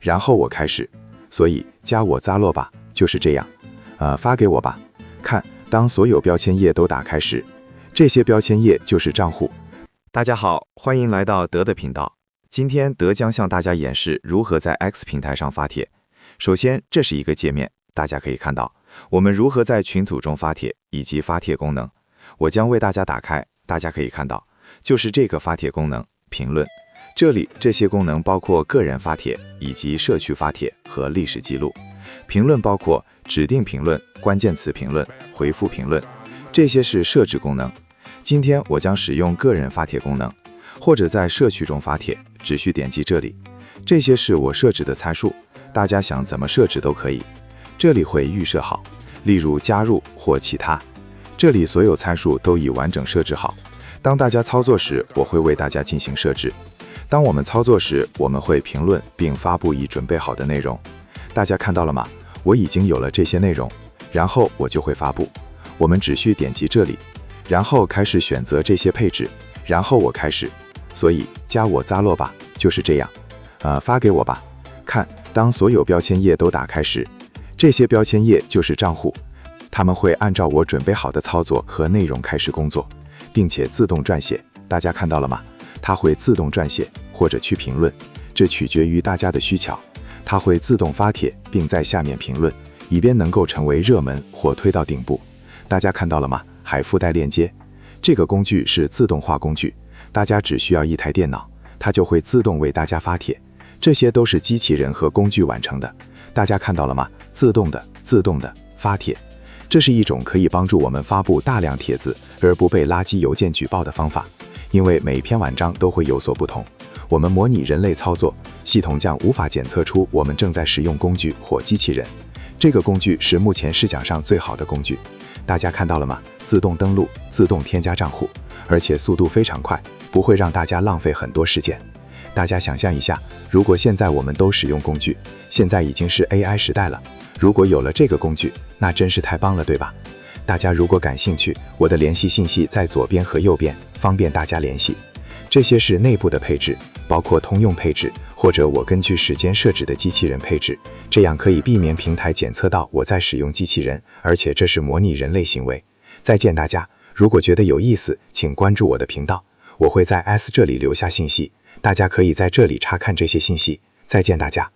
然后我开始，所以加我扎洛吧，就是这样。发给我吧。看，当所有标签页都打开时，这些标签页就是账户。大家好，欢迎来到德的频道。今天德将向大家演示如何在 X 平台上发帖。首先，这是一个界面，大家可以看到我们如何在群组中发帖以及发帖功能。我将为大家打开，大家可以看到，就是这个发帖功能，评论。这里这些功能包括个人发帖以及社区发帖和历史记录。评论包括指定评论、关键词评论、回复评论，这些是设置功能。今天我将使用个人发帖功能，或者在社区中发帖，只需点击这里。这些是我设置的参数，大家想怎么设置都可以。这里会预设好，例如加入或其他。这里所有参数都已完整设置好。当大家操作时，我会为大家进行设置。当我们操作时，我们会评论并发布已准备好的内容。大家看到了吗？我已经有了这些内容，然后我就会发布。我们只需点击这里，然后开始选择这些配置，然后我开始。所以加我扎洛吧，就是这样。发给我吧。看，当所有标签页都打开时，这些标签页就是账户，他们会按照我准备好的操作和内容开始工作，并且自动撰写。大家看到了吗？它会自动撰写或者去评论，这取决于大家的需求。它会自动发帖，并在下面评论，以便能够成为热门或推到顶部。大家看到了吗？还附带链接。这个工具是自动化工具，大家只需要一台电脑，它就会自动为大家发帖。这些都是机器人和工具完成的。大家看到了吗？自动的发帖。这是一种可以帮助我们发布大量帖子而不被垃圾邮件举报的方法，因为每篇文章都会有所不同。我们模拟人类操作，系统将无法检测出我们正在使用工具或机器人。这个工具是目前市场上最好的工具。大家看到了吗？自动登录，自动添加账户，而且速度非常快，不会让大家浪费很多时间。大家想象一下，如果现在我们都使用工具，现在已经是 AI 时代了，如果有了这个工具，那真是太棒了，对吧？大家如果感兴趣，我的联系信息在左边和右边，方便大家联系。这些是内部的配置，包括通用配置，或者我根据时间设置的机器人配置，这样可以避免平台检测到我在使用机器人，而且这是模拟人类行为。再见大家，如果觉得有意思，请关注我的频道，我会在 S 这里留下信息，大家可以在这里查看这些信息。再见大家。